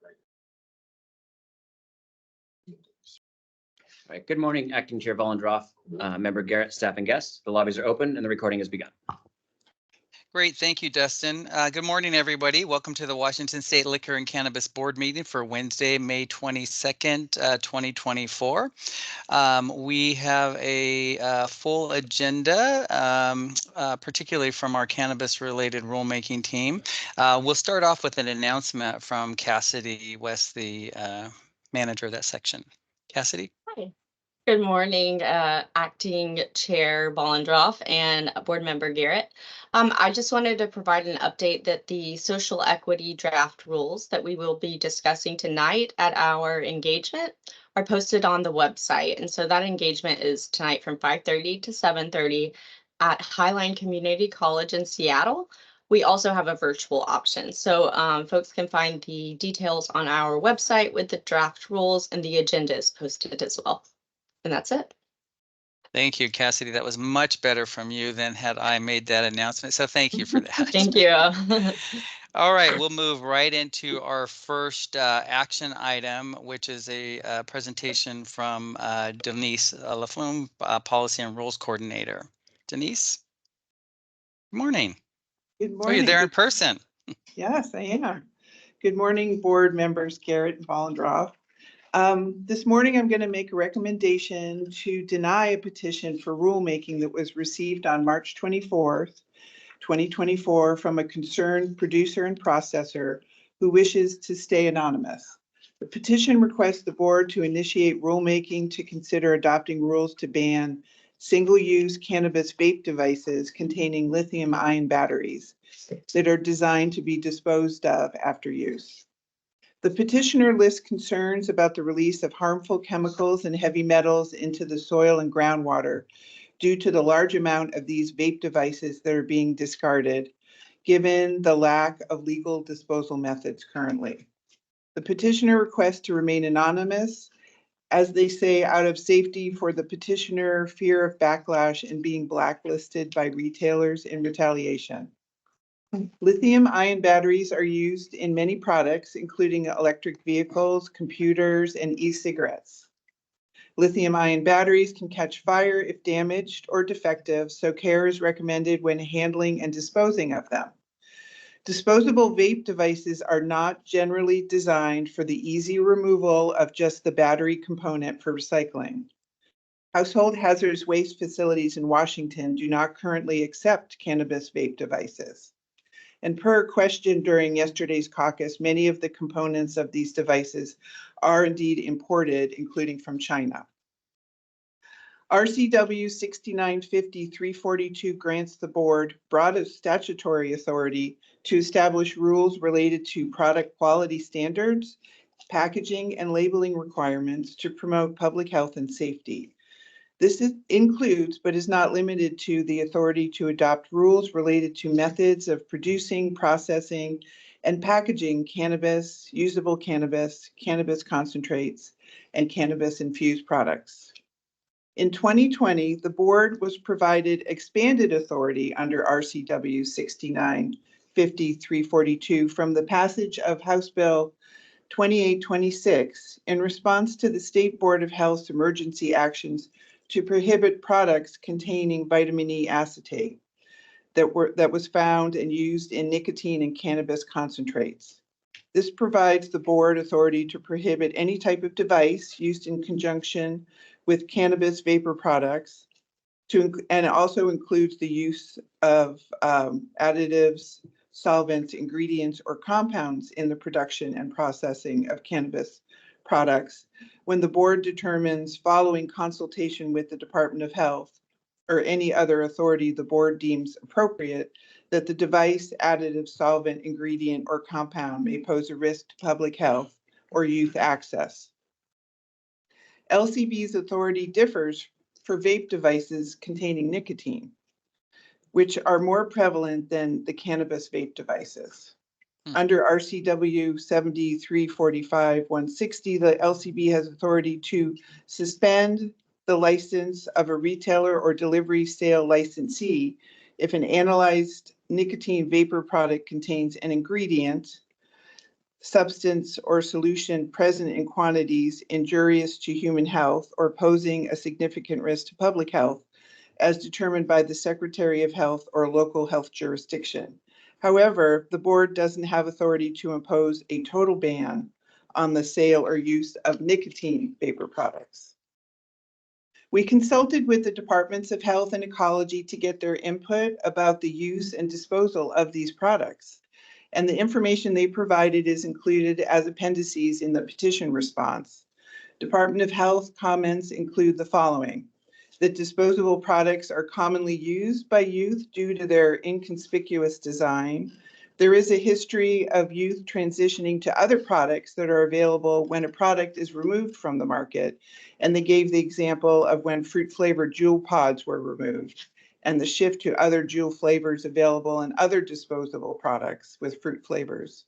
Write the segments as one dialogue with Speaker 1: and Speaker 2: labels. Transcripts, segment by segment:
Speaker 1: All right, good morning, Acting Chair Volendroff, Member Garrett, staff and guests. The lobbies are open and the recording has begun.
Speaker 2: Great, thank you, Dustin. Good morning, everybody. Welcome to the Washington State Liquor and Cannabis Board meeting for Wednesday, May 22nd, 2024. We have a full agenda, particularly from our cannabis-related rulemaking team. We'll start off with an announcement from Cassidy West, the manager of that section. Cassidy?
Speaker 3: Hi. Good morning, Acting Chair Volendroff and Board Member Garrett. I just wanted to provide an update that the social equity draft rules that we will be discussing tonight at our engagement are posted on the website. And so that engagement is tonight from 5:30 to 7:30 at Highline Community College in Seattle. We also have a virtual option. So folks can find the details on our website with the draft rules, and the agenda is posted as well. And that's it.
Speaker 2: Thank you, Cassidy. That was much better from you than had I made that announcement. So thank you for that.
Speaker 3: Thank you.
Speaker 2: All right, we'll move right into our first action item, which is a presentation from Denise Laflume, Policy and Rules Coordinator. Denise? Good morning.
Speaker 4: Good morning.
Speaker 2: Oh, you're there in person.
Speaker 4: Yes, I am. Good morning, board members Garrett and Volendroff. This morning, I'm going to make a recommendation to deny a petition for rulemaking that was received on March 24th, 2024 from a concerned producer and processor who wishes to stay anonymous. The petition requests the board to initiate rulemaking to consider adopting rules to ban single-use cannabis vape devices containing lithium-ion batteries that are designed to be disposed of after use. The petitioner lists concerns about the release of harmful chemicals and heavy metals into the soil and groundwater due to the large amount of these vape devices that are being discarded, given the lack of legal disposal methods currently. The petitioner requests to remain anonymous, as they say, out of safety for the petitioner, fear of backlash, and being blacklisted by retailers in retaliation. Lithium-ion batteries are used in many products, including electric vehicles, computers, and e-cigarettes. Lithium-ion batteries can catch fire if damaged or defective, so care is recommended when handling and disposing of them. Disposable vape devices are not generally designed for the easy removal of just the battery component for recycling. Household hazardous waste facilities in Washington do not currently accept cannabis vape devices. And per question during yesterday's caucus, many of the components of these devices are indeed imported, including from China. RCW 6950-342 grants the board broad statutory authority to establish rules related to product quality standards, packaging, and labeling requirements to promote public health and safety. This includes, but is not limited to, the authority to adopt rules related to methods of producing, processing, and packaging cannabis, usable cannabis, cannabis concentrates, and cannabis-infused products. In 2020, the board was provided expanded authority under RCW 6950-342 from the passage of House Bill 2826 in response to the State Board of Health's emergency actions to prohibit products containing vitamin E acetate that was found and used in nicotine and cannabis concentrates. This provides the board authority to prohibit any type of device used in conjunction with cannabis vapor products, and it also includes the use of additives, solvents, ingredients, or compounds in the production and processing of cannabis products when the board determines, following consultation with the Department of Health or any other authority the board deems appropriate, that the device, additive, solvent, ingredient, or compound may pose a risk to public health or youth access. LCB's authority differs for vape devices containing nicotine, which are more prevalent than the cannabis vape devices. Under RCW 7345-160, the LCB has authority to suspend the license of a retailer or delivery sale licensee if an analyzed nicotine vapor product contains an ingredient substance or solution present in quantities injurious to human health or posing a significant risk to public health, as determined by the Secretary of Health or local health jurisdiction. However, the board doesn't have authority to impose a total ban on the sale or use of nicotine vapor products. We consulted with the Departments of Health and Ecology to get their input about the use and disposal of these products, and the information they provided is included as appendices in the petition response. Department of Health comments include the following: that disposable products are commonly used by youth due to their inconspicuous design. There is a history of youth transitioning to other products that are available when a product is removed from the market. And they gave the example of when fruit flavored Juul pods were removed and the shift to other Juul flavors available in other disposable products with fruit flavors.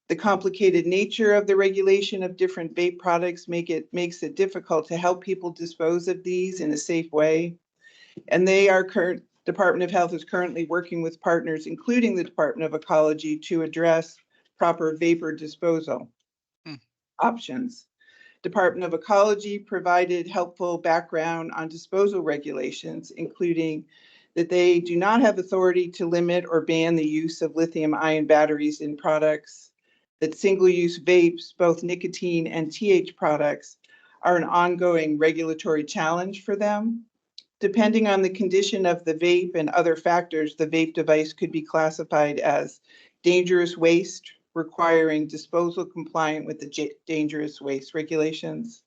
Speaker 4: The complicated nature of the regulation of different vape products makes it difficult to help people dispose of these in a safe way. And Department of Health is currently working with partners, including the Department of Ecology, to address proper vapor disposal options. Department of Ecology provided helpful background on disposal regulations, including that they do not have authority to limit or ban the use of lithium-ion batteries in products, that single-use vapes, both nicotine and TH products, are an ongoing regulatory challenge for them. Depending on the condition of the vape and other factors, the vape device could be classified as dangerous waste, requiring disposal compliant with the dangerous waste regulations.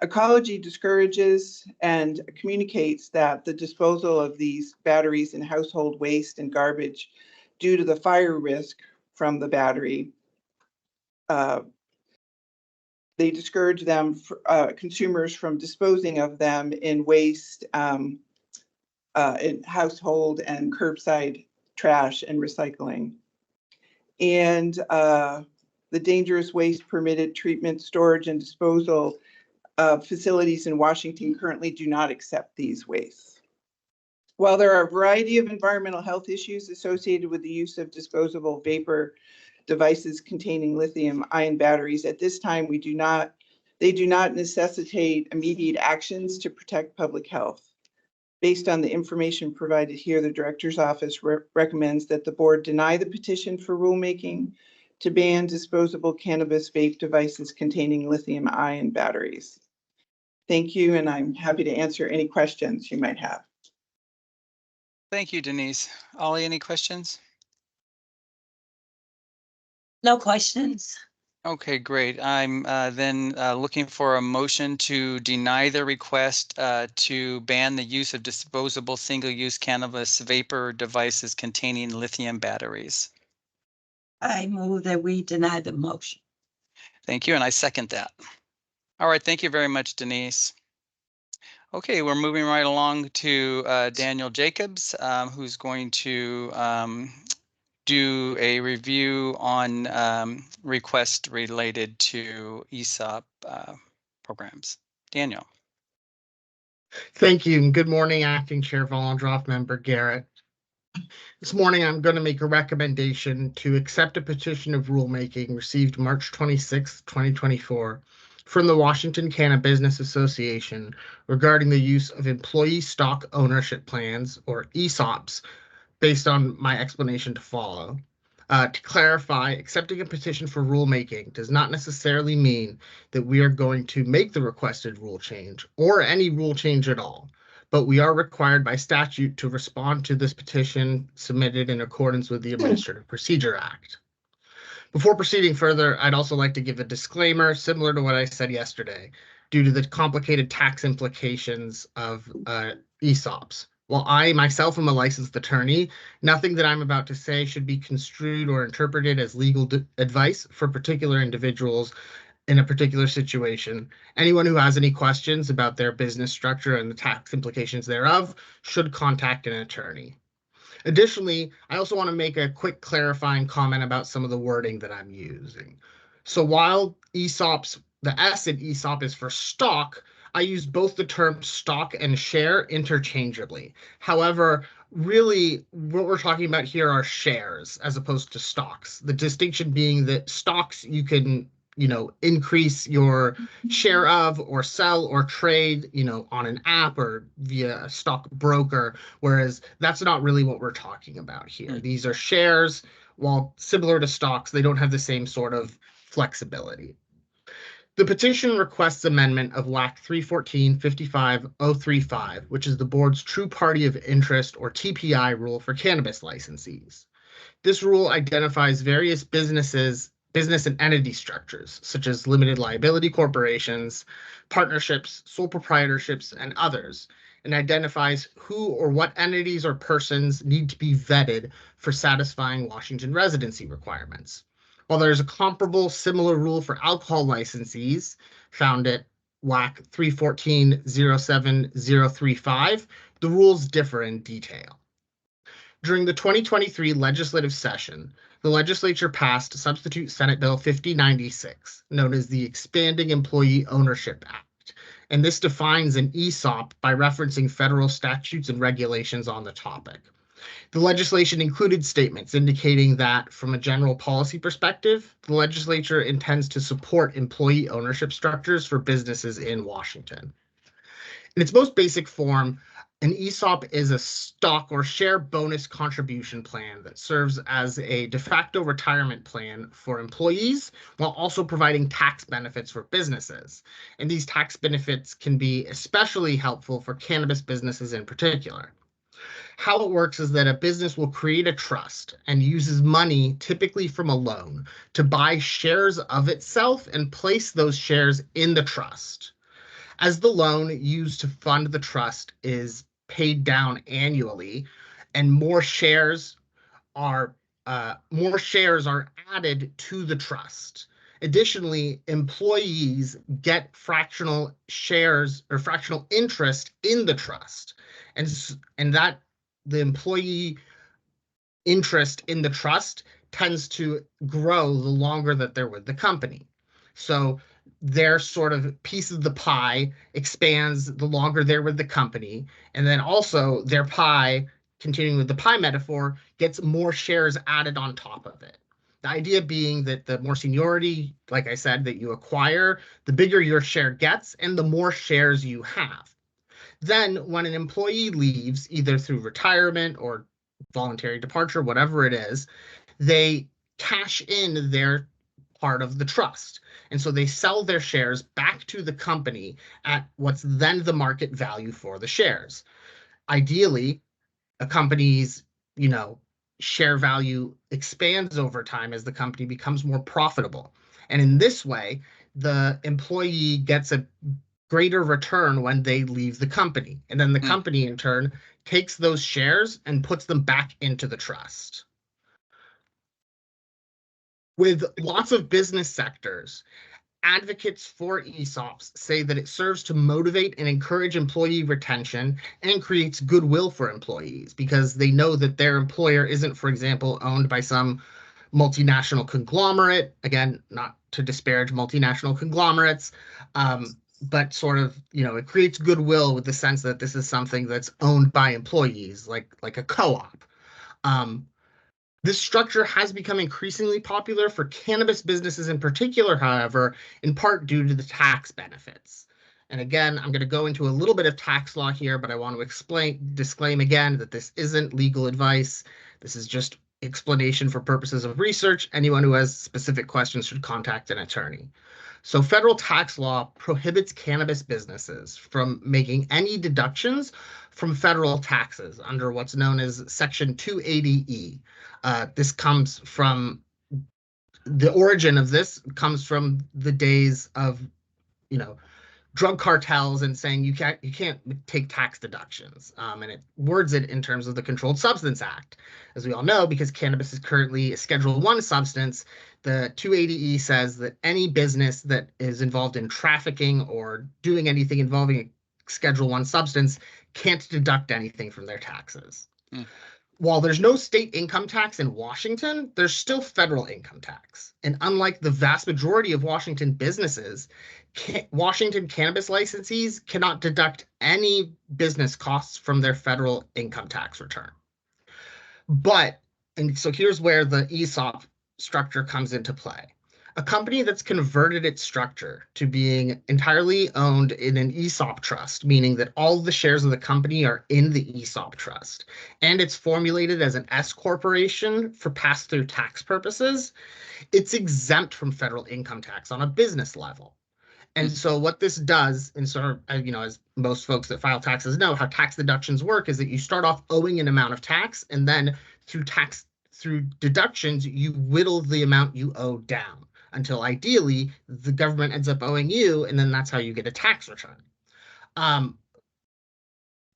Speaker 4: Ecology discourages and communicates that the disposal of these batteries in household waste and garbage due to the fire risk from the battery. They discourage them, consumers, from disposing of them in waste, in household and curbside trash and recycling. And the dangerous waste permitted treatment, storage, and disposal facilities in Washington currently do not accept these wastes. While there are a variety of environmental health issues associated with the use of disposable vapor devices containing lithium-ion batteries, at this time they do not necessitate immediate actions to protect public health. Based on the information provided here, the Director's Office recommends that the board deny the petition for rulemaking to ban disposable cannabis vape devices containing lithium-ion batteries. Thank you, and I'm happy to answer any questions you might have.
Speaker 2: Thank you, Denise. Ollie, any questions?
Speaker 5: No questions.
Speaker 2: Okay, great. I'm then looking for a motion to deny the request to ban the use of disposable single-use cannabis vapor devices containing lithium batteries.
Speaker 5: I move that we deny the motion.
Speaker 2: Thank you, and I second that. All right, thank you very much, Denise. Okay, we're moving right along to Daniel Jacobs, who's going to do a review on request related to ESOP programs. Daniel.
Speaker 6: Thank you, and good morning, Acting Chair Volendroff, Member Garrett. This morning, I'm going to make a recommendation to accept a petition of rulemaking received March 26, 2024, from the Washington Cannabis Association regarding the use of employee stock ownership plans, or ESOPs, based on my explanation to follow. To clarify, accepting a petition for rulemaking does not necessarily mean that we are going to make the requested rule change or any rule change at all, but we are required by statute to respond to this petition submitted in accordance with the Administrative Procedure Act. Before proceeding further, I'd also like to give a disclaimer similar to what I said yesterday, due to the complicated tax implications of ESOPs. While I myself am a licensed attorney, nothing that I'm about to say should be construed or interpreted as legal advice for particular individuals in a particular situation. Anyone who has any questions about their business structure and the tax implications thereof should contact an attorney. Additionally, I also want to make a quick clarifying comment about some of the wording that I'm using. So while ESOPs, the S in ESOP is for stock, I use both the term stock and share interchangeably. However, really what we're talking about here are shares as opposed to stocks. The distinction being that stocks you can, increase your share of or sell or trade, on an app or via a stock broker, whereas that's not really what we're talking about here. These are shares. While similar to stocks, they don't have the same sort of flexibility. The petition requests amendment of WAC 314-55035, which is the board's true party of interest or TPI rule for cannabis licensees. This rule identifies various business and entity structures, such as limited liability corporations, partnerships, sole proprietorships, and others, and identifies who or what entities or persons need to be vetted for satisfying Washington residency requirements. While there's a comparable similar rule for alcohol licensees found at WAC 314-07035, the rules differ in detail. During the 2023 legislative session, the legislature passed Substitute Senate Bill 5096, known as the Expanding Employee Ownership Act, and this defines an ESOP by referencing federal statutes and regulations on the topic. The legislation included statements indicating that, from a general policy perspective, the legislature intends to support employee ownership structures for businesses in Washington. In its most basic form, an ESOP is a stock or share bonus contribution plan that serves as a de facto retirement plan for employees while also providing tax benefits for businesses. And these tax benefits can be especially helpful for cannabis businesses in particular. How it works is that a business will create a trust and uses money, typically from a loan, to buy shares of itself and place those shares in the trust. As the loan used to fund the trust is paid down annually, and more shares are added to the trust. Additionally, employees get fractional shares or fractional interest in the trust, and that the employee interest in the trust tends to grow the longer that they're with the company. So their sort of piece of the pie expands the longer they're with the company. And then also their pie, continuing with the pie metaphor, gets more shares added on top of it. The idea being that the more seniority, like I said, that you acquire, the bigger your share gets and the more shares you have. Then when an employee leaves, either through retirement or voluntary departure, whatever it is, they cash in their part of the trust. And so they sell their shares back to the company at what's then the market value for the shares. Ideally, a company's, share value expands over time as the company becomes more profitable. And in this way, the employee gets a greater return when they leave the company. And then the company, in turn, takes those shares and puts them back into the trust. With lots of business sectors, advocates for ESOPs say that it serves to motivate and encourage employee retention and creates goodwill for employees because they know that their employer isn't, for example, owned by some multinational conglomerate. Again, not to disparage multinational conglomerates, but sort of, it creates goodwill with the sense that this is something that's owned by employees, like a co-op. This structure has become increasingly popular for cannabis businesses in particular, however, in part due to the tax benefits. And again, I'm going to go into a little bit of tax law here, but I want to disclaim again that this isn't legal advice. This is just explanation for purposes of research. Anyone who has specific questions should contact an attorney. So federal tax law prohibits cannabis businesses from making any deductions from federal taxes under what's known as Section 280E. This comes from, the origin of this comes from the days of, drug cartels and saying you can't take tax deductions. And it words it in terms of the Controlled Substance Act. As we all know, because cannabis is currently a Schedule I substance, the 280E says that any business that is involved in trafficking or doing anything involving a Schedule I substance can't deduct anything from their taxes. While there's no state income tax in Washington, there's still federal income tax. And unlike the vast majority of Washington businesses, Washington cannabis licensees cannot deduct any business costs from their federal income tax return. But, and so here's where the ESOP structure comes into play. A company that's converted its structure to being entirely owned in an ESOP trust, meaning that all the shares of the company are in the ESOP trust, and it's formulated as an S corporation for pass-through tax purposes, it's exempt from federal income tax on a business level. And so what this does, and sort of, you know, as most folks that file taxes know, how tax deductions work is that you start off owing an amount of tax, and then through deductions, you whittle the amount you owe down until ideally the government ends up owing you, and then that's how you get a tax return.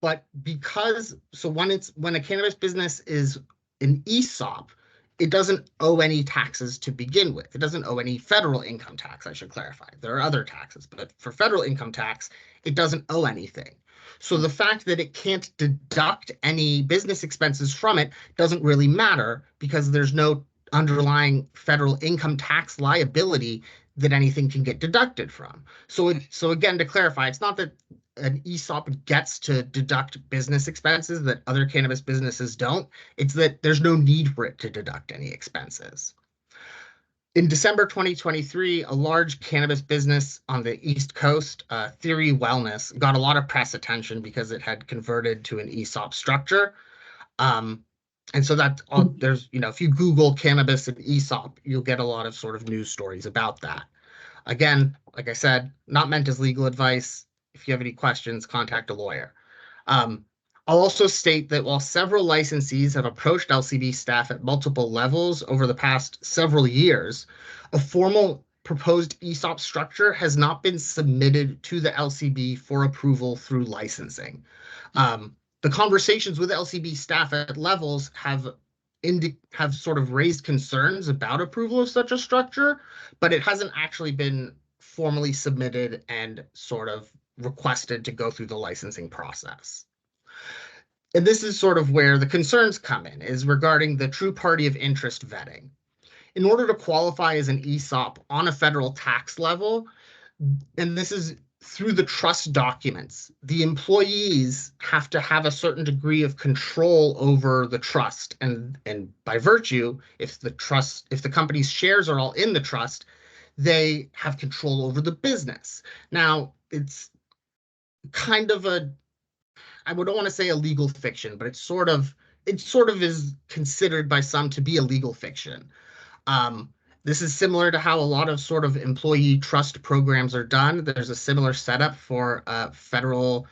Speaker 6: But when a cannabis business is an ESOP, it doesn't owe any taxes to begin with. It doesn't owe any federal income tax, I should clarify. There are other taxes, but for federal income tax, it doesn't owe anything. So the fact that it can't deduct any business expenses from it doesn't really matter because there's no underlying federal income tax liability that anything can get deducted from. So again, to clarify, it's not that an ESOP gets to deduct business expenses that other cannabis businesses don't. It's that there's no need for it to deduct any expenses. In December 2023, a large cannabis business on the East Coast, Theory Wellness, got a lot of press attention because it had converted to an ESOP structure. And so that there's, you know, if you Google cannabis and ESOP, you'll get a lot of sort of news stories about that. Again, like I said, not meant as legal advice. If you have any questions, contact a lawyer. I'll also state that while several licensees have approached LCB staff at multiple levels over the past several years, a formal proposed ESOP structure has not been submitted to the LCB for approval through licensing. The conversations with LCB staff at levels have sort of raised concerns about approval of such a structure, but it hasn't actually been formally submitted and sort of requested to go through the licensing process. And this is sort of where the concerns come in, is regarding the true party of interest vetting. In order to qualify as an ESOP on a federal tax level, and this is through the trust documents, the employees have to have a certain degree of control over the trust. And by virtue, if the company's shares are all in the trust, they have control over the business. Now, it's kind of I don't want to say a legal fiction, but it sort of is considered by some to be a legal fiction. This is similar to how a lot of sort of employee trust programs are done. There's a similar setup for federal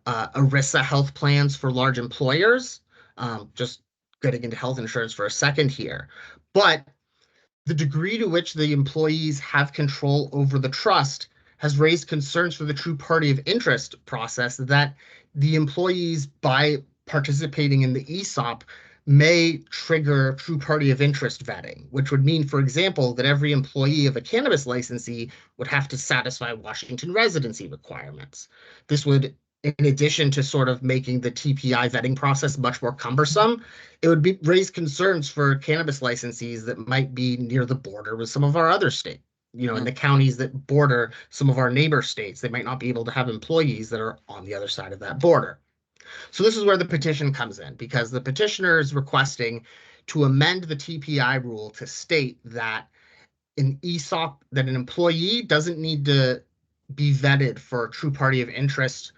Speaker 6: ERISA health plans for large employers. Just getting into health insurance for a second here. But the degree to which the employees have control over the trust has raised concerns for the true party of interest process that the employees, by participating in the ESOP, may trigger true party of interest vetting, which would mean, for example, that every employee of a cannabis licensee would have to satisfy Washington residency requirements. This would, in addition to sort of making the TPI vetting process much more cumbersome, it would raise concerns for cannabis licensees that might be near the border with some of our other states. You know, in the counties that border some of our neighbor states, they might not be able to have employees that are on the other side of that border. So this is where the petition comes in, because the petitioner is requesting to amend the TPI rule to state that an ESOP, that an employee doesn't need to be vetted for true party of interest,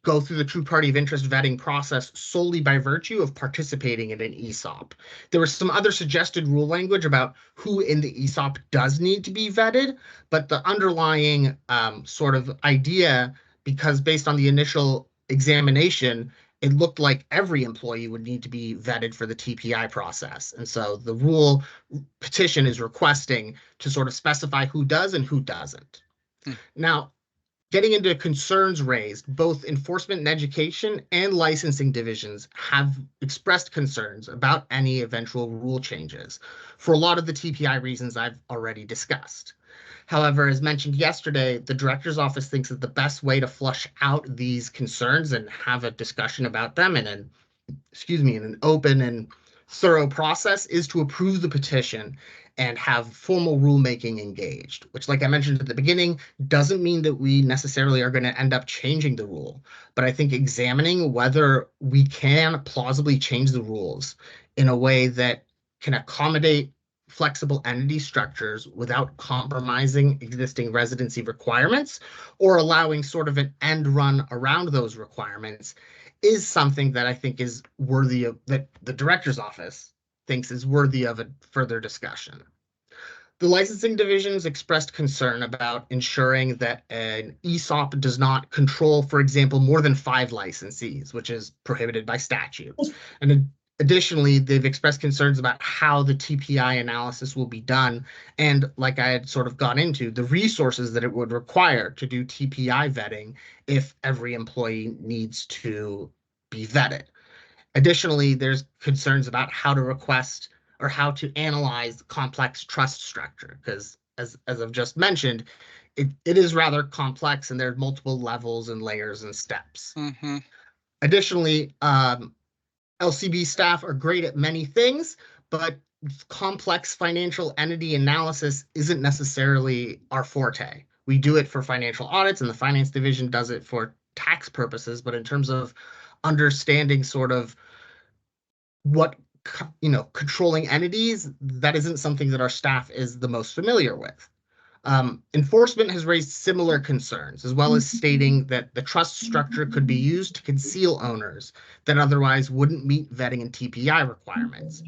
Speaker 6: go through the true party of interest vetting process solely by virtue of participating in an ESOP. There was some other suggested rule language about who in the ESOP does need to be vetted, but the underlying sort of idea, because based on the initial examination, it looked like every employee would need to be vetted for the TPI process. And so the rule petition is requesting to sort of specify who does and who doesn't. Now, getting into concerns raised, both enforcement and education and licensing divisions have expressed concerns about any eventual rule changes for a lot of the TPI reasons I've already discussed. However, as mentioned yesterday, the director's office thinks that the best way to flush out these concerns and have a discussion about them in an open and thorough process is to approve the petition and have formal rulemaking engaged, which, like I mentioned at the beginning, doesn't mean that we necessarily are going to end up changing the rule. But I think examining whether we can plausibly change the rules in a way that can accommodate flexible entity structures without compromising existing residency requirements or allowing sort of an end run around those requirements is something that I think is worthy of, that the director's office thinks is worthy of a further discussion. The licensing divisions expressed concern about ensuring that an ESOP does not control, for example, more than 5 licensees, which is prohibited by statute. And additionally, they've expressed concerns about how the TPI analysis will be done. And like I had sort of gone into, the resources that it would require to do TPI vetting if every employee needs to be vetted. Additionally, there's concerns about how to request or how to analyze complex trust structure, because as I've just mentioned, it is rather complex and there are multiple levels and layers and steps.
Speaker 2: Mm-hmm.
Speaker 6: Additionally, LCB staff are great at many things, but complex financial entity analysis isn't necessarily our forte. We do it for financial audits and the finance division does it for tax purposes, but in terms of understanding sort of what, controlling entities, that isn't something that our staff is the most familiar with. Enforcement has raised similar concerns, as well as stating that the trust structure could be used to conceal owners that otherwise wouldn't meet vetting and TPI requirements.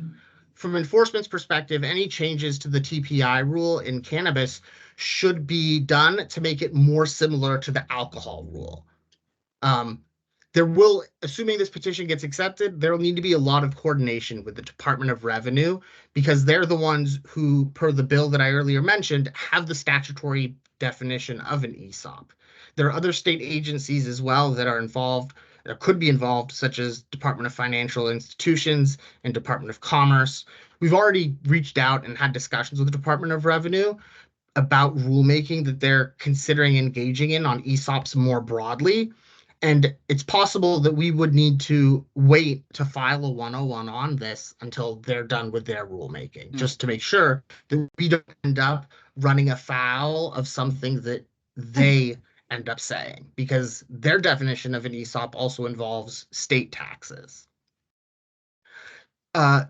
Speaker 6: From enforcement's perspective, any changes to the TPI rule in cannabis should be done to make it more similar to the alcohol rule. Assuming this petition gets accepted, there will need to be a lot of coordination with the Department of Revenue because they're the ones who, per the bill that I earlier mentioned, have the statutory definition of an ESOP. There are other state agencies as well that are involved, or could be involved, such as Department of Financial Institutions and Department of Commerce. We've already reached out and had discussions with the Department of Revenue about rulemaking that they're considering engaging in on ESOPs more broadly. And it's possible that we would need to wait to file a 101 on this until they're done with their rulemaking, just to make sure that we don't end up running afoul of something that they end up saying, because their definition of an ESOP also involves state taxes.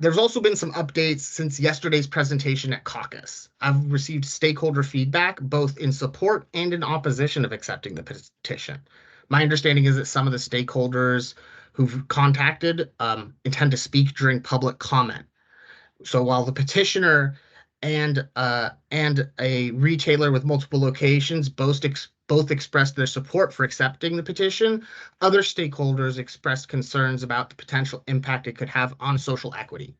Speaker 6: There's also been some updates since yesterday's presentation at caucus. I've received stakeholder feedback, both in support and in opposition of accepting the petition. My understanding is that some of the stakeholders who've contacted intend to speak during public comment. So while the petitioner and a retailer with multiple locations both expressed their support for accepting the petition, other stakeholders expressed concerns about the potential impact it could have on social equity.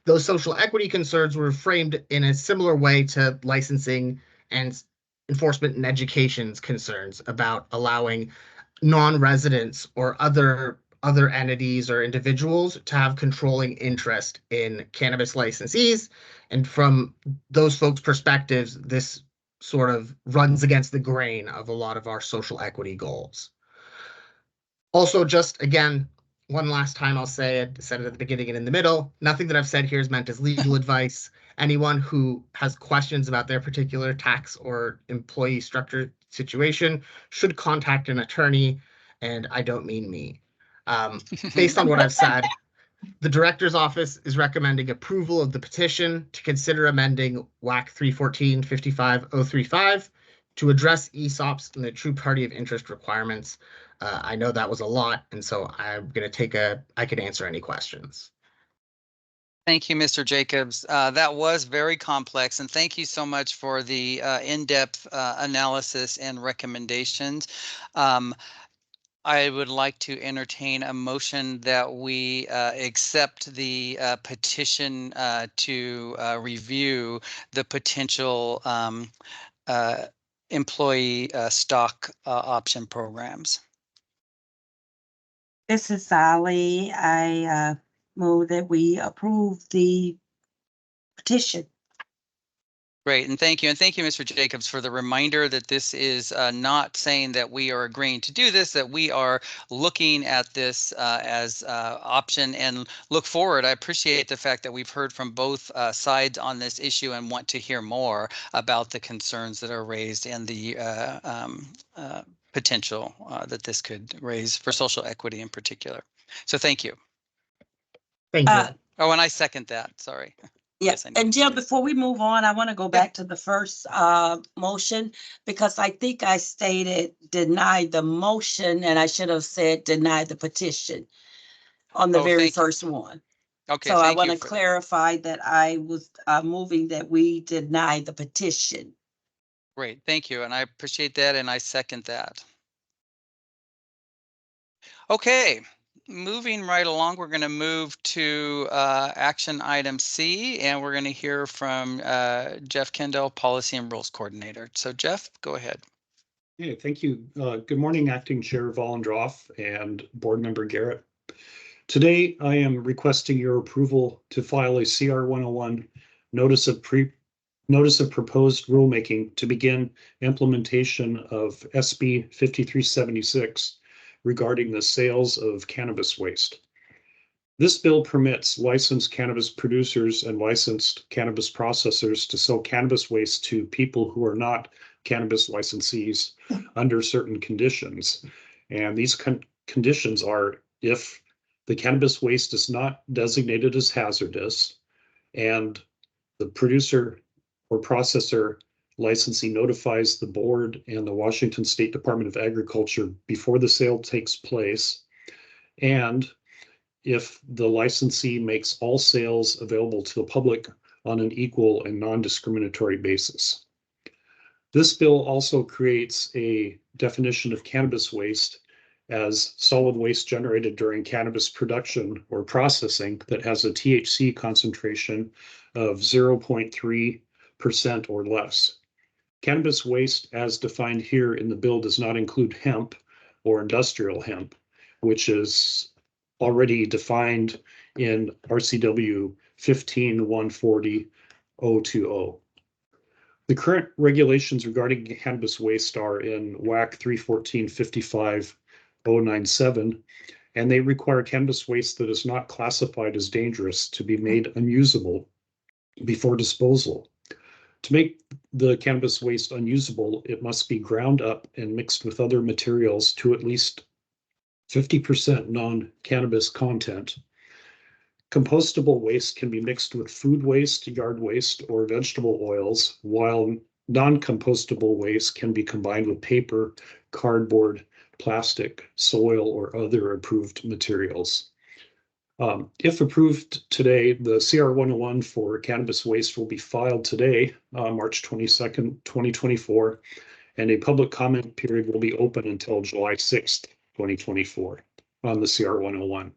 Speaker 6: Those social equity concerns were framed in a similar way to licensing and enforcement and education's concerns about allowing non-residents or other entities or individuals to have controlling interest in cannabis licensees. And from those folks' perspectives, this sort of runs against the grain of a lot of our social equity goals. Also, just again, one last time I'll say it, I said it at the beginning and in the middle, nothing that I've said here is meant as legal advice. Anyone who has questions about their particular tax or employee structure situation should contact an attorney, and I don't mean me. Based on what I've said, the director's office is recommending approval of the petition to consider amending WAC 314-55035 to address ESOPs and the true party of interest requirements. I know that was a lot, and so I'm going to I can answer any questions.
Speaker 2: Thank you, Mr. Jacobs. That was very complex, and thank you so much for the in-depth analysis and recommendations. I would like to entertain a motion that we accept the petition to review the potential employee stock option programs.
Speaker 5: This is Sally. I move that we approve the petition.
Speaker 2: Great, and thank you. And thank you, Mr. Jacobs, for the reminder that this is not saying that we are agreeing to do this, that we are looking at this as option and look forward. I appreciate the fact that we've heard from both sides on this issue and want to hear more about the concerns that are raised and the potential that this could raise for social equity in particular. So thank you.
Speaker 6: Thank you.
Speaker 2: Oh, and I second that, sorry.
Speaker 5: Yes,
Speaker 2: Yes, I know.
Speaker 5: and Jill, before we move on, I want to go back to the first motion because I think I stated deny the motion and I should have said deny the petition on the
Speaker 2: Oh,
Speaker 5: very
Speaker 2: thank you.
Speaker 5: first one.
Speaker 2: Okay,
Speaker 5: So I
Speaker 2: thank
Speaker 5: want
Speaker 2: you
Speaker 5: to
Speaker 2: for that.
Speaker 5: clarify that I was moving that we deny the petition.
Speaker 2: Great, thank you, and I appreciate that, and I second that. Okay, moving right along, we're going to move to action item C, and we're going to hear from Jeff Kendall, Policy and Rules Coordinator. So Jeff, go ahead.
Speaker 7: Hey, thank you. Good morning, Acting Chair Vollendroff and Board Member Garrett. Today, I am requesting your approval to file a CR 101 notice of proposed rulemaking to begin implementation of SB 5376 regarding the sales of cannabis waste. This bill permits licensed cannabis producers and licensed cannabis processors to sell cannabis waste to people who are not cannabis licensees under certain conditions. And these conditions are if the cannabis waste is not designated as hazardous and the producer or processor licensee notifies the board and the Washington State Department of Agriculture before the sale takes place, and if the licensee makes all sales available to the public on an equal and non-discriminatory basis. This bill also creates a definition of cannabis waste as solid waste generated during cannabis production or processing that has a THC concentration of 0.3% or less. Cannabis waste, as defined here in the bill, does not include hemp or industrial hemp, which is already defined in RCW 15-140-020. The current regulations regarding cannabis waste are in WAC 314-55-097, and they require cannabis waste that is not classified as dangerous to be made unusable before disposal. To make the cannabis waste unusable, it must be ground up and mixed with other materials to at least 50% non-cannabis content. Compostable waste can be mixed with food waste, yard waste, or vegetable oils, while non-compostable waste can be combined with paper, cardboard, plastic, soil, or other approved materials. If approved today, the CR 101 for cannabis waste will be filed today, March 22nd, 2024, and a public comment period will be open until July 6th, 2024 on the CR 101.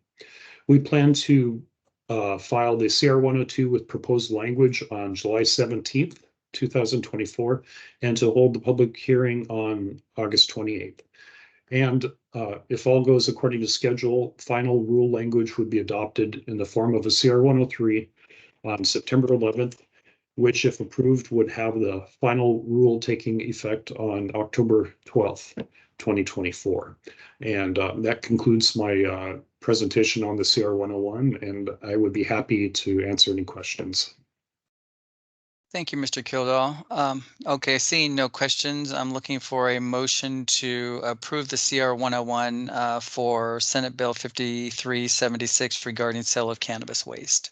Speaker 7: We plan to file the CR 102 with proposed language on July 17th, 2024, and to hold the public hearing on August 28th. And if all goes according to schedule, final rule language would be adopted in the form of a CR 103 on September 11th, which, if approved, would have the final rule taking effect on October 12th, 2024. And that concludes my presentation on the CR 101, and I would be happy to answer any questions.
Speaker 2: Thank you, Mr. Kildall. Okay, seeing no questions, I'm looking for a motion to approve the CR 101 for Senate Bill 5376 regarding sale of cannabis waste.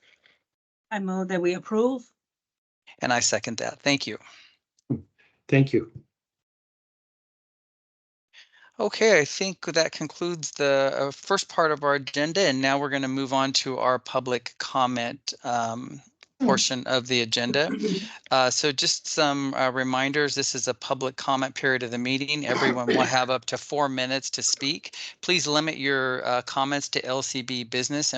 Speaker 5: I move that we approve.
Speaker 2: And I second that. Thank you.
Speaker 7: Thank you.
Speaker 2: Okay, I think that concludes the first part of our agenda, and now we're going to move on to our public comment portion of the agenda. So just some reminders, this is a public comment period of the meeting. Everyone will have up to 4 minutes to speak. Please limit your comments to LCB business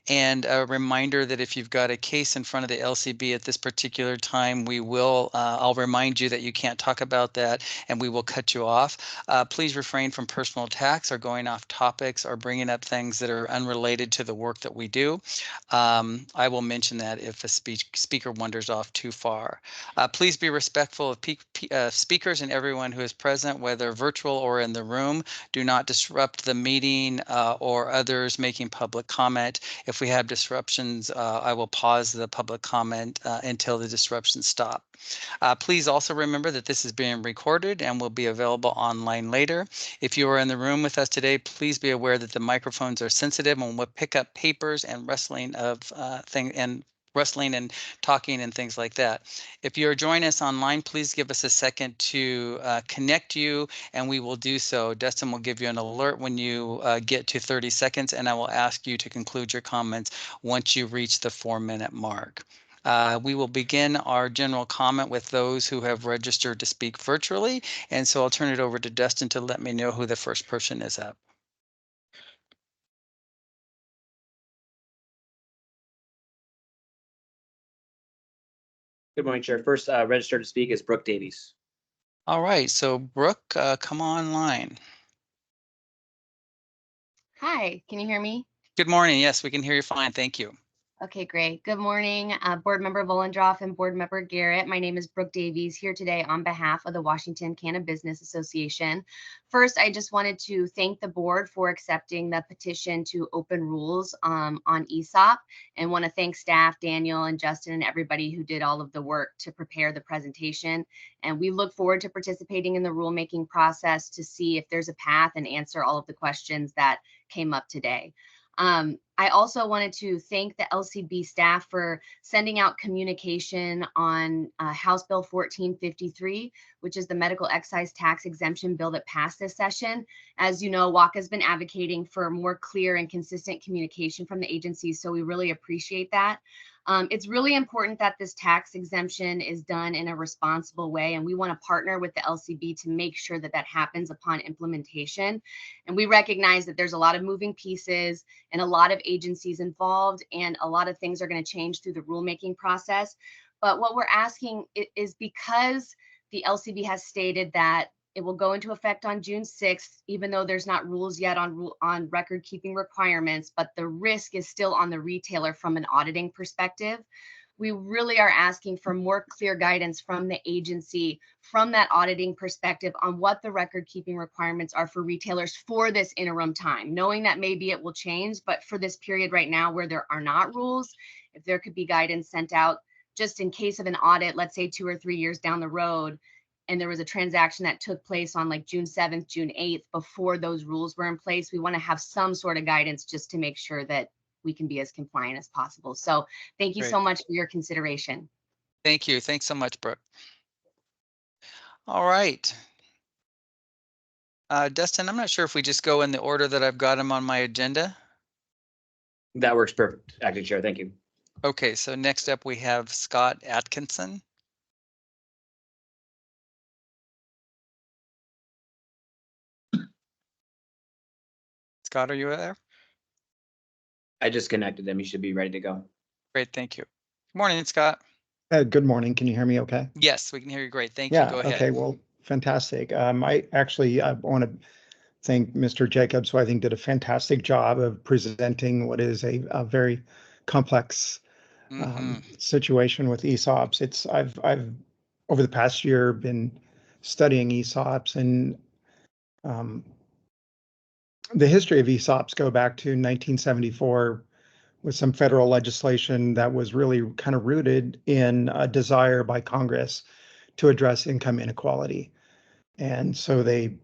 Speaker 2: and a reminder that if you've got a case in front of the LCB at this particular time, we will, I'll remind you that you can't talk about that and we will cut you off. Please refrain from personal attacks or going off topics or bringing up things that are unrelated to the work that we do. I I will mention that if a speaker wanders off too far. Please be respectful of speakers and everyone who is present, whether virtual or in the room. Do not disrupt the meeting or others making public comment. If we have disruptions, I will pause the public comment until the disruptions stop. Please also remember that this is being recorded and will be available online later. If you are in the room with us today, please be aware that the microphones are sensitive and will pick up papers and rustling and talking and things like that. If you're joining us online, please give us a second to connect you, and we will do so. Dustin will give you an alert when you get to 30 seconds, and I will ask you to conclude your comments once you reach the 4-minute mark. We will begin our general comment with those who have registered to speak virtually, and so I'll turn it over to Dustin to let me know who the first person is up.
Speaker 1: Good morning, Chair. First registered to speak is Brooke Davies.
Speaker 2: All right, so Brooke, come online.
Speaker 8: Hi, can you hear me?
Speaker 2: Good morning. Yes, we can hear you fine. Thank you.
Speaker 8: Okay, great. Good morning, Board Member Volendroff and Board Member Garrett. My name is Brooke Davies, here today on behalf of the Washington Cannabis Business Association. First, I just wanted to thank the board for accepting the petition to open rules on ESOP, and want to thank staff, Daniel and Justin, and everybody who did all of the work to prepare the presentation. And we look forward to participating in the rulemaking process to see if there's a path and answer all of the questions that came up today. I also wanted to thank the LCB staff for sending out communication on House Bill 1453, which is the medical excise tax exemption bill that passed this session. As you know, WACA has been advocating for more clear and consistent communication from the agency, so we really appreciate that. It's really important that this tax exemption is done in a responsible way, and we want to partner with the LCB to make sure that that happens upon implementation. And we recognize that there's a lot of moving pieces and a lot of agencies involved, and a lot of things are going to change through the rulemaking process. But what we're asking is, because the LCB has stated that it will go into effect on June 6th, even though there's not rules yet on record keeping requirements, but the risk is still on the retailer from an auditing perspective. We really are asking for more clear guidance from the agency from that auditing perspective on what the record keeping requirements are for retailers for this interim time, knowing that maybe it will change, but for this period right now where there are not rules, if there could be guidance sent out just in case of an audit, let's say 2 or 3 years down the road, and there was a transaction that took place on like June 7th, June 8th, before those rules were in place, we want to have some sort of guidance just to make sure that we can be as compliant as possible. So thank you so much for your consideration.
Speaker 2: Thank you. Thanks so much, Brooke. All right. Dustin, I'm not sure if we just go in the order that I've got them on my agenda.
Speaker 1: That works perfect, Acting Chair. Thank you.
Speaker 2: Okay, so next up we have Scott Atkinson. Scott, are you there?
Speaker 1: I just connected them. You should be ready to go.
Speaker 2: Great, thank you. Good morning, Scott.
Speaker 9: Good morning. Can you hear me okay?
Speaker 2: Yes, we can hear you great. Thank
Speaker 9: Yeah,
Speaker 2: you. Go ahead.
Speaker 9: okay, well, fantastic. I want to thank Mr. Jacobs, who I think did a fantastic job of presenting what is a very complex situation with ESOPs. I've over the past year been studying ESOPs, and the history of ESOPs go back to 1974 with some federal legislation that was really kind of rooted in a desire by Congress to address income inequality. And so they,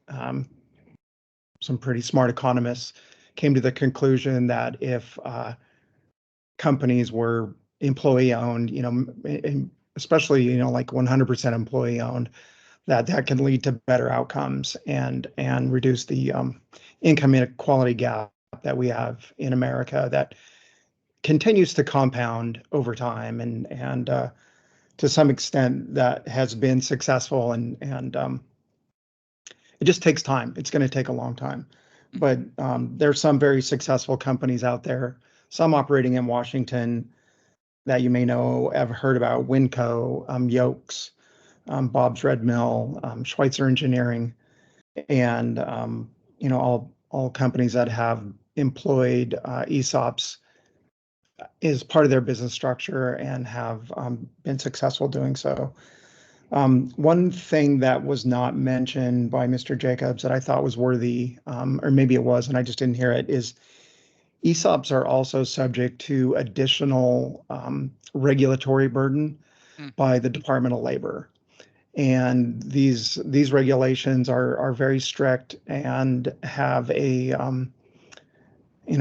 Speaker 9: some pretty smart economists came to the conclusion that if companies were employee owned, especially, like 100% employee owned, that can lead to better outcomes and reduce the income inequality gap that we have in America that continues to compound over time, and to some extent that has been successful, and it just takes time. It's going to take a long time, but there's some very successful companies out there, some operating in Washington that you may know, have heard about: Winco, Yokes, Bob's Red Mill, Schweitzer Engineering, and all companies that have employed ESOPs is part of their business structure and have been successful doing so. One thing that was not mentioned by Mr. Jacobs that I thought was worthy, or maybe it was, and I just didn't hear it, is ESOPs are also subject to additional regulatory burden by the Department of Labor. And these regulations are very strict and have a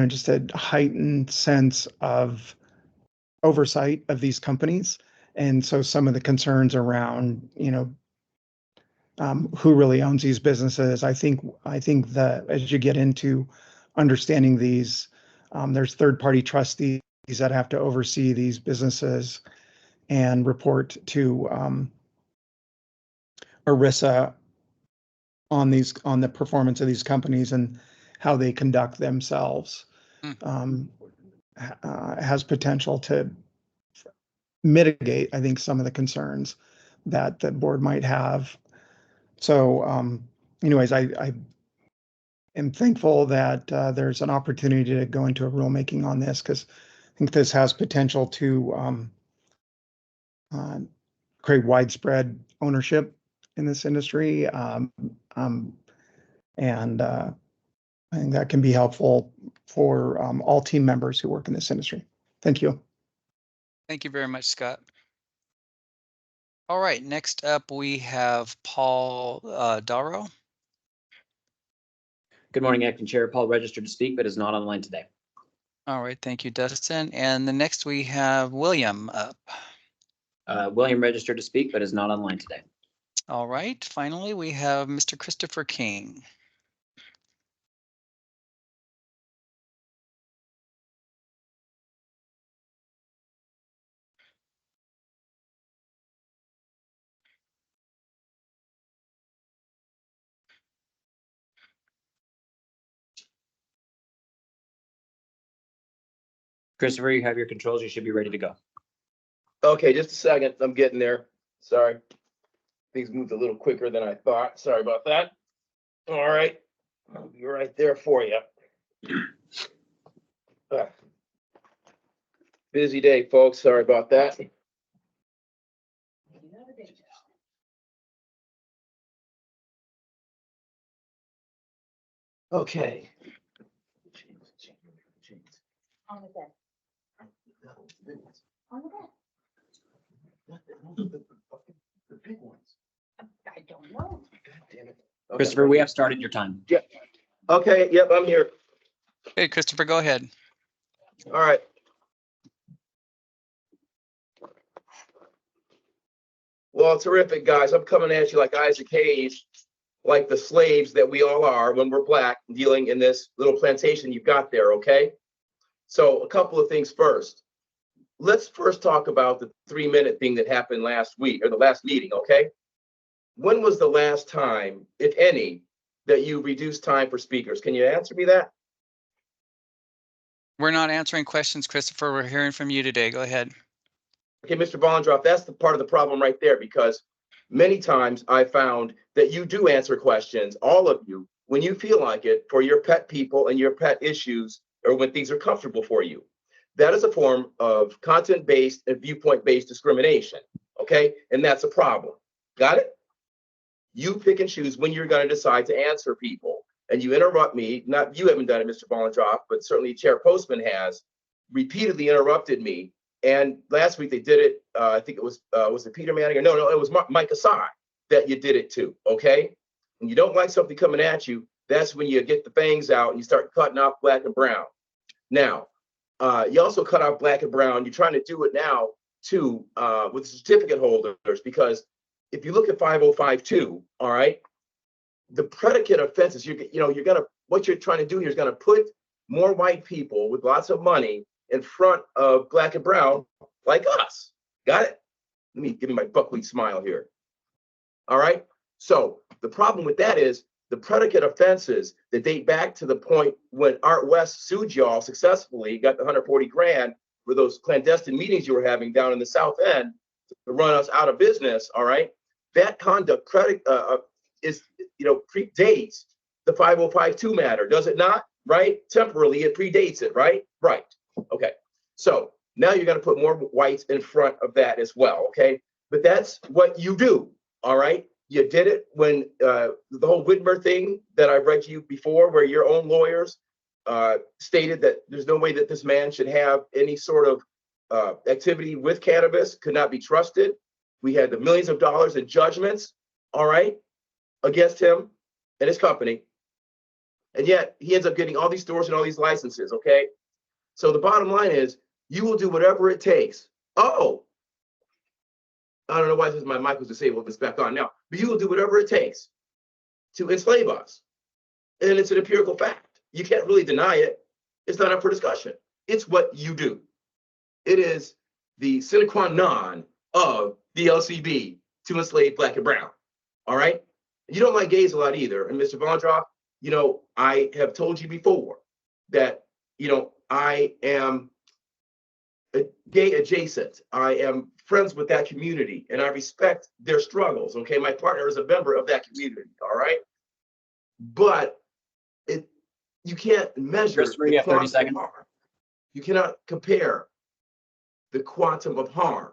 Speaker 9: just a heightened sense of oversight of these companies. And so some of the concerns around who really owns these businesses, I think that as you get into understanding these, there's third-party trustees that have to oversee these businesses and report to ERISA on the performance of these companies and how they conduct themselves. Has potential to mitigate, I think, some of the concerns that the board might have. So anyways, I am thankful that there's an opportunity to go into a rulemaking on this, because I think this has potential to create widespread ownership in this industry. And I think that can be helpful for all team members who work in this industry. Thank you.
Speaker 2: Thank you very much, Scott. All right, next up we have Paul Darrow.
Speaker 1: Good morning, Acting Chair. Paul registered to speak, but is not online today.
Speaker 2: All right, thank you, Dustin. And the next we have William up.
Speaker 1: William registered to speak, but is not online today.
Speaker 2: All right, finally we have Mr. Christopher King.
Speaker 1: Christopher, you have your controls. You should be ready to go.
Speaker 10: Okay, just a second. I'm getting there. Sorry. Things moved a little quicker than I thought. Sorry about that. All right. I'll be right there for you. Busy day, folks. Sorry about that. Okay.
Speaker 11: On the bed. On the bed.
Speaker 10: The big ones.
Speaker 11: I don't know.
Speaker 10: God damn it.
Speaker 1: Christopher, we have started your time.
Speaker 10: Yeah. Okay. Yep. I'm here.
Speaker 2: Hey, Christopher, go ahead.
Speaker 10: All right. Well, terrific, guys. I'm coming at you like Isaac Hayes, like the slaves that we all are when we're black, dealing in this little plantation you've got there, okay? So a couple of things first. Let's first talk about the 3-minute thing that happened last week, or the last meeting, okay? When was the last time, if any, that you reduced time for speakers? Can you answer me that?
Speaker 2: We're not answering questions, Christopher. We're hearing from you today. Go ahead.
Speaker 10: Okay, Mr. Bollendroff, that's the part of the problem right there, because many times I found that you do answer questions, all of you, when you feel like it, for your pet people and your pet issues, or when things are comfortable for you. That is a form of content-based and viewpoint-based discrimination, okay? And that's a problem. Got it? You pick and choose when you're going to decide to answer people, and you interrupt me. Not you haven't done it, Mr. Bollendroff, but certainly Chair Postman has repeatedly interrupted me. And last week they did it. I think it was it Peter Manning? Or no, it was Mike Assad that you did it to. Okay, when you don't like something coming at you, that's when you get the fangs out and you start cutting off black and brown. Now, you also cut off black and brown. You're trying to do it now too with certificate holders, because if you look at 5052, all right, the predicate offenses, what you're trying to do here is gonna put more white people with lots of money in front of black and brown like us. Got it? Give me my buckwheat smile here. All right. So the problem with that is the predicate offenses that date back to the point when Art West sued y'all successfully, got the 140 grand for those clandestine meetings you were having down in the South End to run us out of business. All right. That conduct predates the 5052 matter, does it not? Right? Temporally, it predates it, right? Right. Okay. So now you're going to put more whites in front of that as well. Okay. But that's what you do. All right. You did it when the whole Whitmer thing that I've read to you before, where your own lawyers stated that there's no way that this man should have any sort of activity with cannabis, could not be trusted. We had the millions of dollars in judgments, all right, against him and his company. And yet he ends up getting all these stores and all these licenses, okay? So the bottom line is you will do whatever it takes. Oh, I don't know why my mic was disabled. It's back on now. But you will do whatever it takes to enslave us. And it's an empirical fact. You can't really deny it. It's not up for discussion. It's what you do. It is the sine qua non of the LCB to enslave Black and brown. All right? You don't like gays a lot either. And Mr. Vondroff, you know, I have told you before that, you know, I am gay adjacent. I am friends with that community and I respect their struggles. Okay. My partner is a member of that community. All right. But you can't measure.
Speaker 1: Christopher, you have 30 seconds.
Speaker 10: You cannot compare the quantum of harm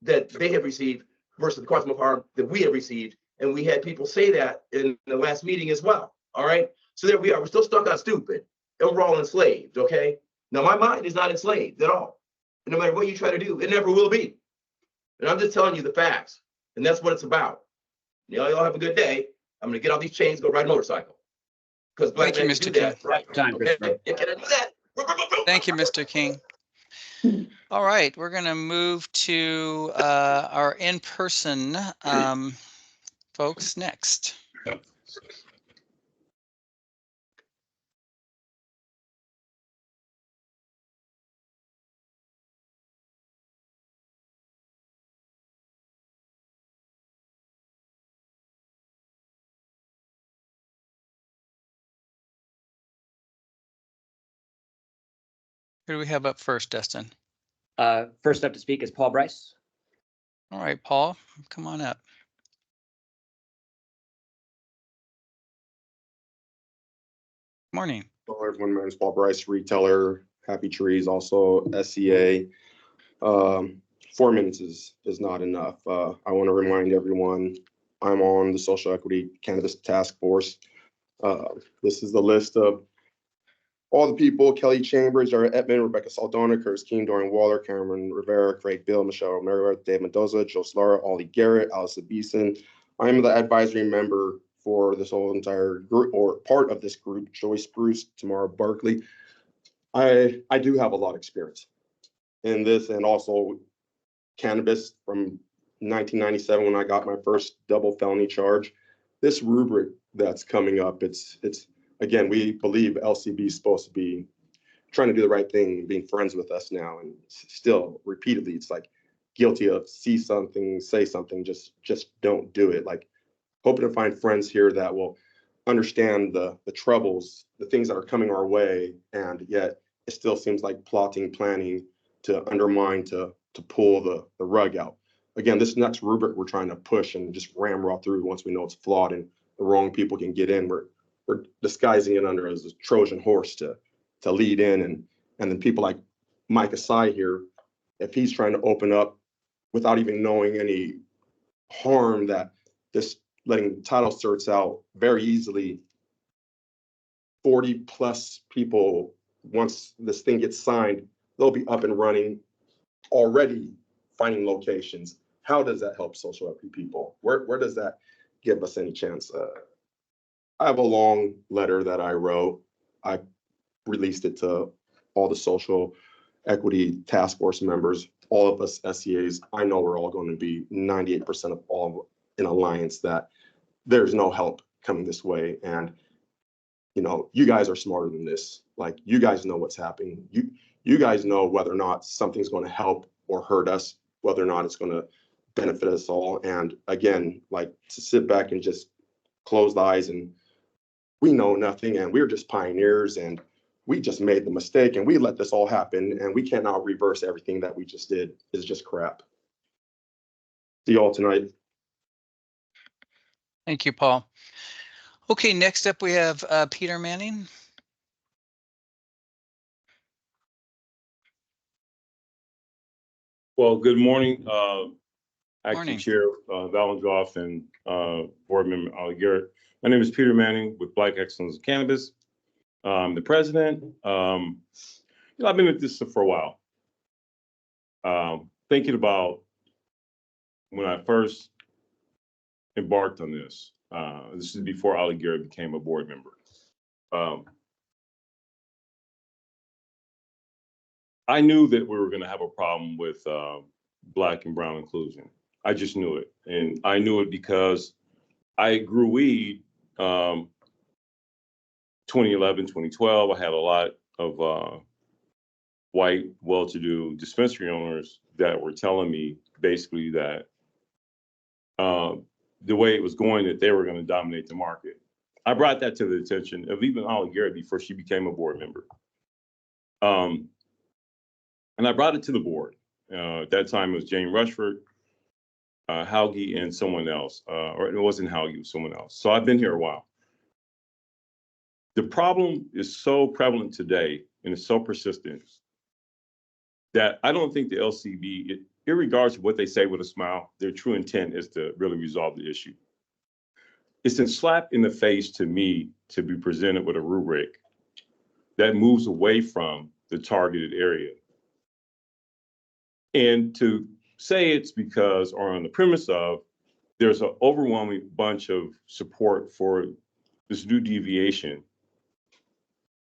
Speaker 10: that they have received versus the quantum of harm that we have received. And we had people say that in the last meeting as well. All right. So there we are. We're still stuck on stupid and we're all enslaved. Okay. Now my mind is not enslaved at all. And no matter what you try to do, it never will be. And I'm just telling you the facts. And that's what it's about. Y'all have a good day. I'm going to get off these chains, go ride a motorcycle. Because Black
Speaker 2: Thank you,
Speaker 10: men
Speaker 2: Mr.
Speaker 10: can do that.
Speaker 2: King.
Speaker 10: Right.
Speaker 1: Time,
Speaker 10: Okay.
Speaker 1: Christopher.
Speaker 10: Yeah, can I do that?
Speaker 2: Thank you, Mr. King. All right, we're going to move to our in-person folks next. Who do we have up first, Dustin?
Speaker 1: First up to speak is Paul Bryce.
Speaker 2: All right, Paul, come on up. Morning.
Speaker 12: Hello, everyone. My name is Paul Bryce, retailer, Happy Trees, also SCA. 4 minutes is not enough. I want to remind everyone, I'm on the Social Equity Cannabis Task Force. This is the list of all the people: Kelly Chambers, Jared Edmond, Rebecca Saldana, Curtis King, Dorian Waller, Cameron Rivera, Craig Bill, Michelle Romero, Dave Mendoza, Joe Slara, Ollie Garrett, Allison Beeson. I am the advisory member for this whole entire group, or part of this group: Joyce Bruce, Tamara Barkley. I do have a lot of experience in this, and also cannabis from 1997 when I got my first double felony charge. This rubric that's coming up, it's again, we believe LCB is supposed to be trying to do the right thing, being friends with us now, and still repeatedly it's like guilty of see something, say something, just don't do it. Like, hoping to find friends here that will understand the troubles, the things that are coming our way, and yet it still seems like plotting, planning to undermine, to pull the rug out. Again, this next rubric we're trying to push and just ramrod through once we know it's flawed and the wrong people can get in. We're disguising it under as a Trojan horse to lead in, and then people like Mike Asai here, if he's trying to open up without even knowing any harm that this letting title certs out very easily, 40 plus people, once this thing gets signed, they'll be up and running, already finding locations. How does that help social equity people? Where does that give us any chance? I have a long letter that I wrote. I released it to all the social equity task force members, all of us SCAs. I know we're all going to be 98% of all in alliance that there's no help coming this way. And, you know, you guys are smarter than this. Like, you guys know what's happening. You guys know whether or not something's going to help or hurt us, whether or not it's going to benefit us all. And again, like, to sit back and just close the eyes and we know nothing and we're just pioneers and we just made the mistake and we let this all happen and we cannot reverse everything that we just did is just crap. See y'all tonight.
Speaker 2: Thank you, Paul. Okay, next up we have Peter Manning.
Speaker 13: Well, good morning,
Speaker 2: Morning.
Speaker 13: Acting Chair Valendroff and Board Member Garrett. My name is Peter Manning with Black Excellence in Cannabis. The president. I've been at this for a while. Thinking about when I first embarked on this. This is before Ali Garrett became a board member. I knew that we were going to have a problem with Black and brown inclusion. I just knew it. And I knew it because I grew weed 2011, 2012. I had a lot of white, well-to-do dispensary owners that were telling me basically that the way it was going, that they were going to dominate the market. I brought that to the attention of even Ali Garrett before she became a board member. And I brought it to the board. At that time, it was Jane Rushford, Hauge, and someone else. Or it wasn't Hauge, it was someone else. So I've been here a while. The problem is so prevalent today, and it's so persistent, that I don't think the LCB, irregardless of what they say with a smile, their true intent is to really resolve the issue. It's a slap in the face to me to be presented with a rubric that moves away from the targeted area. And to say it's because, or on the premise of, there's an overwhelming bunch of support for this new deviation,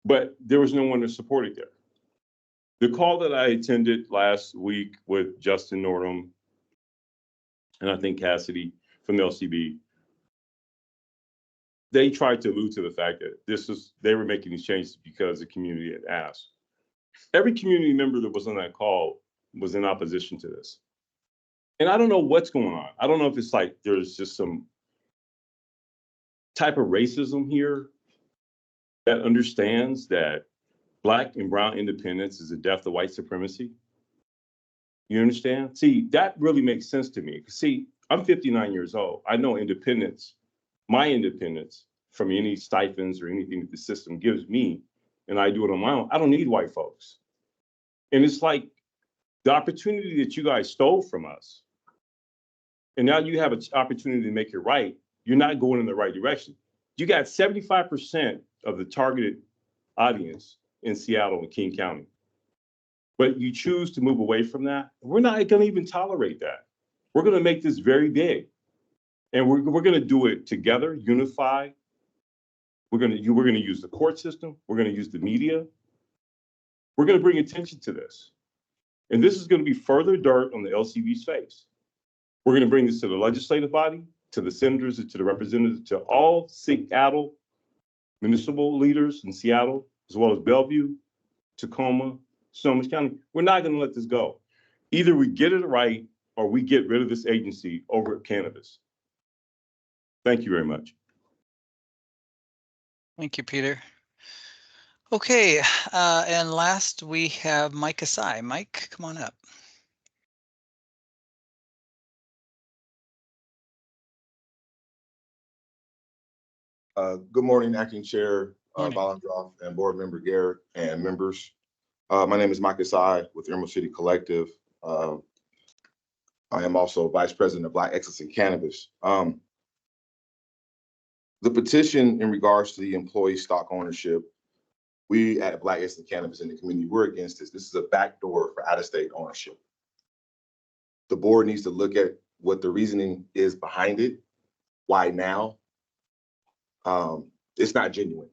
Speaker 13: but there was no one to support it there. The call that I attended last week with Justin Nordham, and I think Cassidy from the LCB, they tried to allude to the fact that they were making these changes because the community had asked. Every community member that was on that call was in opposition to this. And I don't know what's going on. I don't know if it's like there's just some type of racism here that understands that Black and brown independence is the death of white supremacy. You understand? See, that really makes sense to me. See, I'm 59 years old. I know independence, my independence from any stipends or anything that the system gives me, and I do it on my own. I don't need white folks. And it's like the opportunity that you guys stole from us, and now you have an opportunity to make it right, you're not going in the right direction. You got 75% of the targeted audience in Seattle and King County. But you choose to move away from that. We're not going to even tolerate that. We're going to make this very big. And we're going to do it together, unified. We're going to use the court system. We're going to use the media. We're going to bring attention to this. And this is going to be further dirt on the LCB's face. We're going to bring this to the legislative body, to the senators, to the representatives, to all Seattle municipal leaders in Seattle, as well as Bellevue, Tacoma, Snohomish County. We're not going to let this go. Either we get it right or we get rid of this agency over cannabis. Thank you very much.
Speaker 2: Thank you, Peter. Okay, and last we have Mike Asai. Mike, come on up.
Speaker 12: Good morning, Acting Chair Valendroff and Board Member Garrett and members. My name is Mike Asai with Emerald City Collective. I am also Vice President of Black Excellence in Cannabis. The petition in regards to the employee stock ownership, we at Black Excellence in Cannabis in the community, we're against this. This is a backdoor for out-of-state ownership. The board needs to look at what the reasoning is behind it. Why now? It's not genuine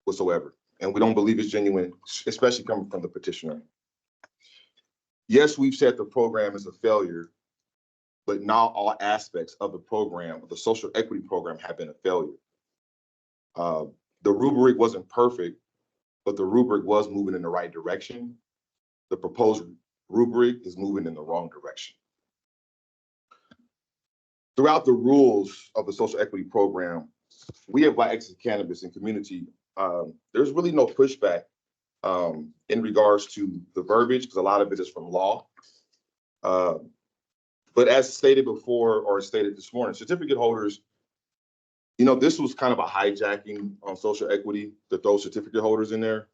Speaker 12: whatsoever. And we don't believe it's genuine, especially coming from the petitioner. Yes, we've said the program is a failure, but not all aspects of the program, of the social equity program, have been a failure. The rubric wasn't perfect, but the rubric was moving in the right direction. The proposed rubric is moving in the wrong direction. Throughout the rules of the social equity program, we at Black Excellence in Cannabis and community, there's really no pushback in regards to the verbiage, because a lot of it is from law. But as stated before, or stated this morning, certificate holders, you know, this was kind of a hijacking on social equity to throw certificate holders in there.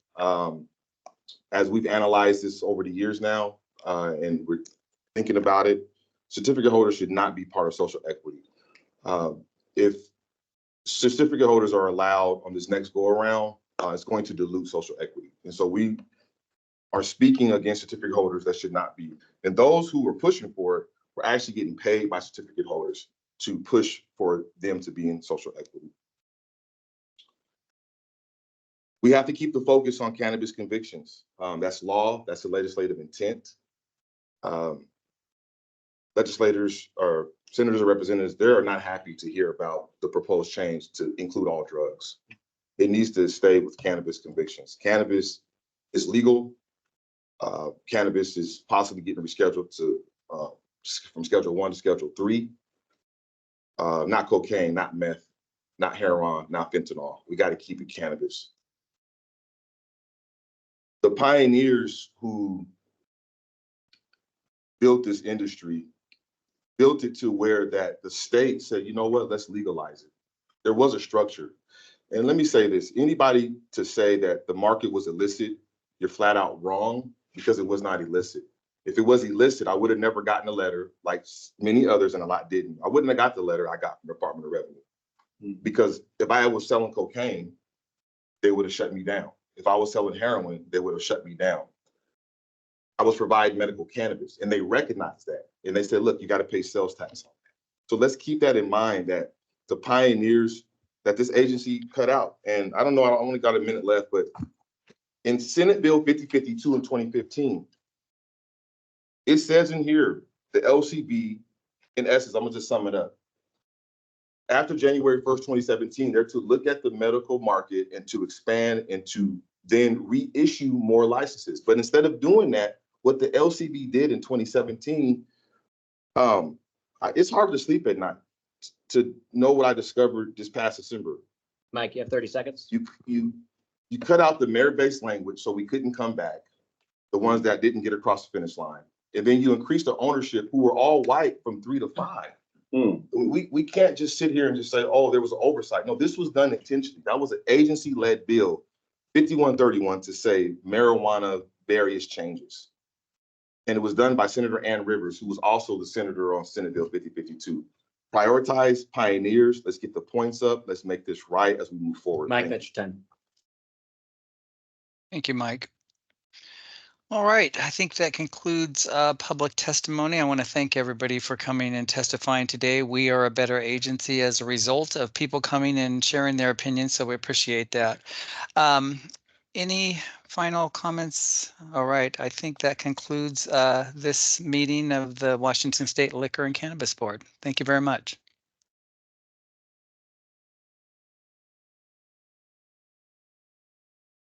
Speaker 12: As we've analyzed this over the years now, and thinking about it, certificate holders should not be part of social equity. If certificate holders are allowed on this next go around, it's going to dilute social equity. And so we are speaking against certificate holders that should not be. And those who were pushing for it were actually getting paid by certificate holders to push for them to be in social equity. We have to keep the focus on cannabis convictions. That's law, that's the legislative intent. Legislators or senators or representatives, they are not happy to hear about the proposed change to include all drugs. It needs to stay with cannabis convictions. Cannabis is legal. Cannabis is possibly getting rescheduled to from Schedule 1 to Schedule 3. Not cocaine, not meth, not heroin, not fentanyl. We got to keep it cannabis. The pioneers who built this industry built it to where that the state said, you know what, let's legalize it. There was a structure. And let me say this, anybody to say that the market was illicit, you're flat out wrong, because it was not illicit. If it was illicit, I would have never gotten a letter like many others, and a lot didn't. I wouldn't have got the letter I got from the Department of Revenue. Because if I was selling cocaine, they would have shut me down. If I was selling heroin, they would have shut me down. I was providing medical cannabis, and they recognized that. And they said, look, you got to pay sales tax on that. So let's keep that in mind, that the pioneers that this agency cut out. And I don't know, I only got a minute left, but in Senate Bill 5052 in 2015, it says in here, the LCB, in essence, I'm gonna just sum it up. After January 1st, 2017, they're to look at the medical market and to expand and to then reissue more licenses. But instead of doing that, what the LCB did in 2017, it's hard to sleep at night to know what I discovered this past December.
Speaker 1: Mike, you have 30 seconds.
Speaker 12: You cut out the merit-based language so we couldn't come back, the ones that didn't get across the finish line. And then you increased the ownership, who were all white, from 3 to 5. We can't just sit here and just say, oh, there was an oversight. No, this was done intentionally. That was an agency-led bill, 5131, to say marijuana various changes. And it was done by Senator Ann Rivers, who was also the senator on Senate Bill 5052. Prioritize pioneers. Let's get the points up. Let's make this right as we move forward.
Speaker 1: Mike, that's your time.
Speaker 2: Thank you, Mike. All right, I think that concludes public testimony. I want to thank everybody for coming and testifying today. We are a better agency as a result of people coming and sharing their opinions, so we appreciate that. Any final comments? All right, I think that concludes this meeting of the Washington State Liquor and Cannabis Board. Thank you very much.